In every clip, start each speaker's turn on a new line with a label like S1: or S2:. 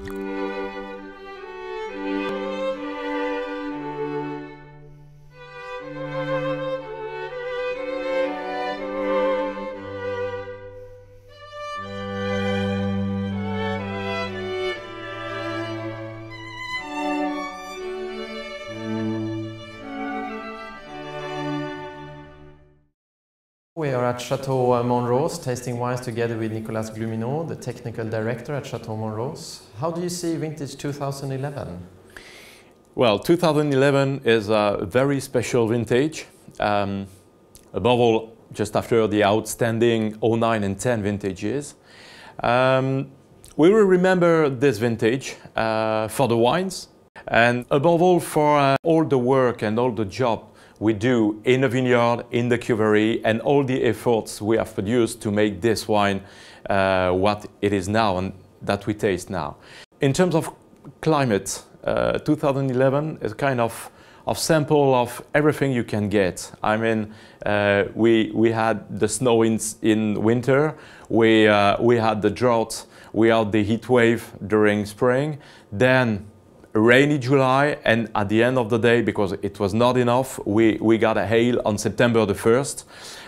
S1: We are at Château Montrose, tasting wines together with Nicolas Glumineau, the technical director at Château Montrose. How do you see vintage 2011?
S2: Well, 2011 is a very special vintage. Above all, just after the outstanding 09 and 10 vintages. We will remember this vintage for the wines and above all for all the work and all the job we do in the vineyard, in the cuverie, and all the efforts we have produced to make this wine what it is now and that we taste now. In terms of climate, 2011 is kind of sample of everything you can get. I mean, we had the snow in winter, we had the drought, we had the heat wave during spring, then rainy July, and at the end of the day, because it was not enough, we got a hail on September the 1st.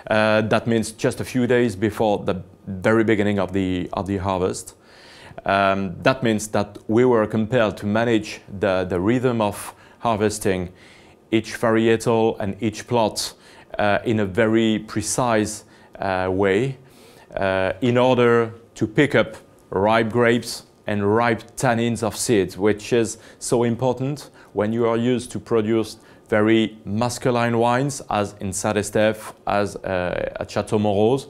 S2: That means just a few days before the very beginning of the harvest. That means that we were compelled to manage the rhythm of harvesting each varietal and each plot in a very precise way in order to pick up ripe grapes and ripe tannins of seeds, which is so important when you are used to produce very masculine wines, as in Saint-Estèphe, as at Château Montrose.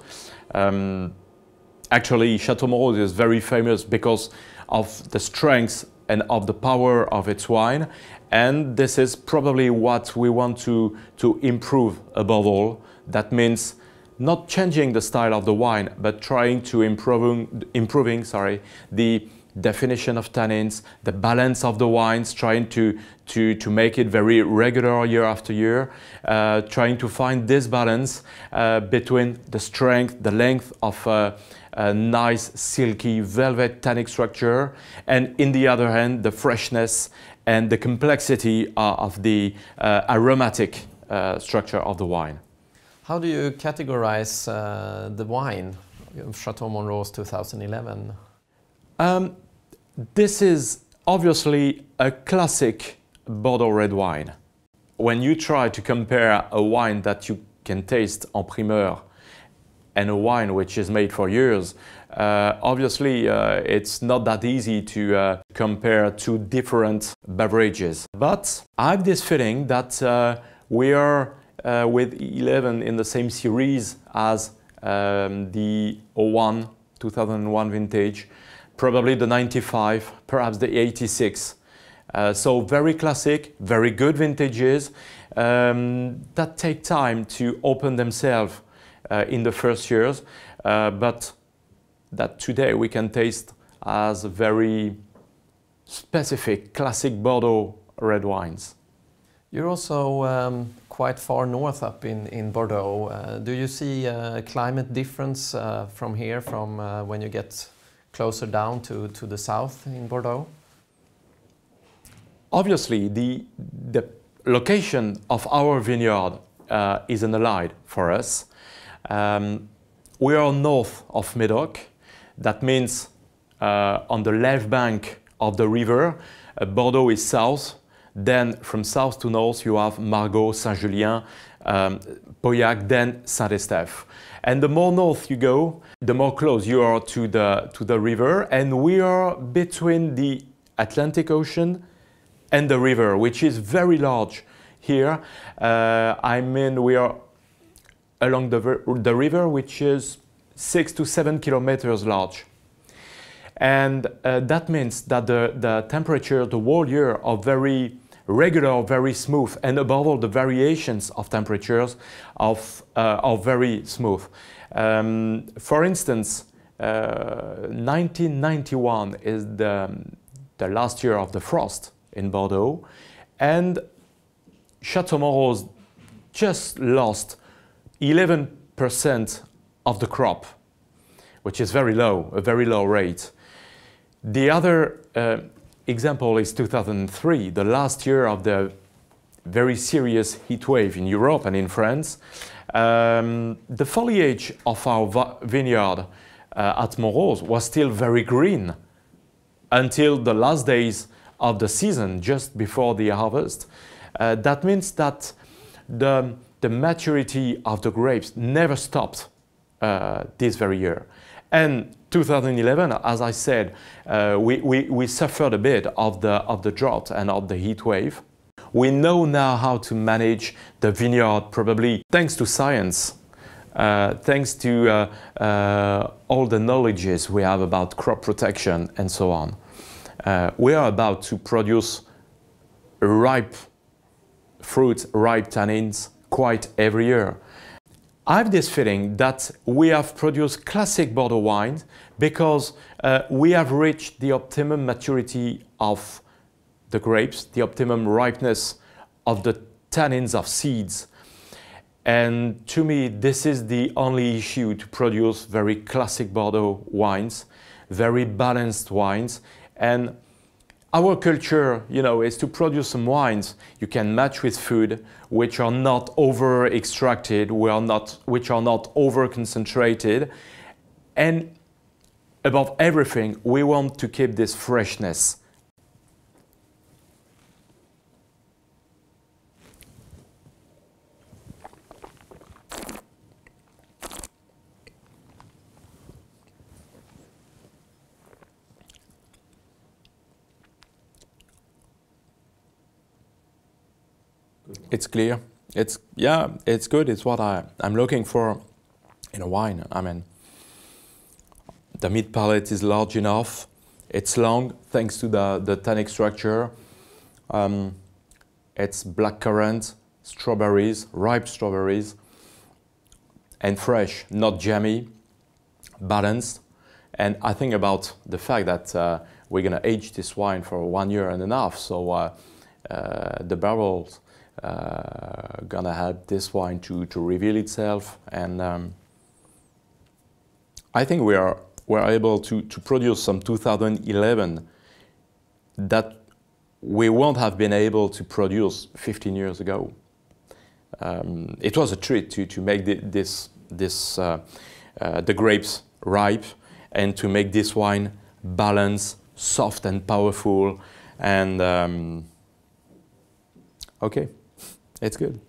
S2: Actually, Château Montrose is very famous because of the strength and of the power of its wine, and this is probably what we want to improve above all. That means not changing the style of the wine, but trying to improving the definition of tannins, the balance of the wines, trying to make it very regular year after year, trying to find this balance between the strength, the length of a nice silky velvet tannic structure, and in the other hand the freshness and the complexity of the aromatic structure of the wine.
S1: How do you categorize the wine of Château Montrose 2011?
S2: This is obviously a classic Bordeaux red wine. When you try to compare a wine that you can taste en primeur and a wine which is made for years, obviously it's not that easy to compare two different beverages. But I have this feeling that we are with 11 in the same series as the 2001 vintage, probably the 95, perhaps the 86. So very classic, very good vintages that take time to open themselves in the first years, but that today we can taste as very specific, classic Bordeaux red wines.
S1: You're also quite far north up in Bordeaux. Do you see a climate difference from here, from when you get closer down to the south in Bordeaux? Obviously,
S2: the location of our vineyard is an allied for us. We are north of Médoc. That means on the left bank of the river, Bordeaux is south. Then from south to north you have Margaux, Saint-Julien, Pauillac, then Saint-Estèphe. And the more north you go, the more close you are to the river, and we are between the Atlantic Ocean and the river, which is very large here. I mean, we are along the river, which is 6 to 7 kilometers large. And that means that the temperature the whole year are very regular, very smooth, and above all the variations of temperatures are very smooth. For instance, 1991 is the last year of the frost in Bordeaux, and Château Montrose just lost 11% of the crop, which is very low, a very low rate. The other example is 2003, the last year of the very serious heat wave in Europe and in France. The foliage of our vineyard at Montrose was still very green until the last days of the season, just before the harvest. That means that the maturity of the grapes never stopped this very year. And 2011, as I said, we suffered a bit of the drought and of the heat wave. We know now how to manage the vineyard, probably thanks to science, thanks to all the knowledges we have about crop protection and so on. We are about to produce ripe fruit, ripe tannins quite every year. I have this feeling that we have produced classic Bordeaux wines because we have reached the optimum maturity of the grapes, the optimum ripeness of the tannins of seeds. And to me, this is the only issue to produce very classic Bordeaux wines, very balanced wines. And our culture, you know, is to produce some wines you can match with food, which are not over-extracted, which are not over-concentrated. And above everything, we want to keep this freshness. It's clear. It's good. It's what I'm looking for in a wine. I mean, the mid palate is large enough. It's long thanks to the tannic structure. It's blackcurrant, strawberries, ripe strawberries, and fresh, not jammy, balanced. And I think about the fact that we're going to age this wine for 1 year and a half. So the barrels gonna help this wine to reveal itself, and I think we're able to produce some 2011 that we won't have been able to produce 15 years ago. It was a treat to make the grapes ripe and to make this wine balanced, soft and powerful, and okay. It's good.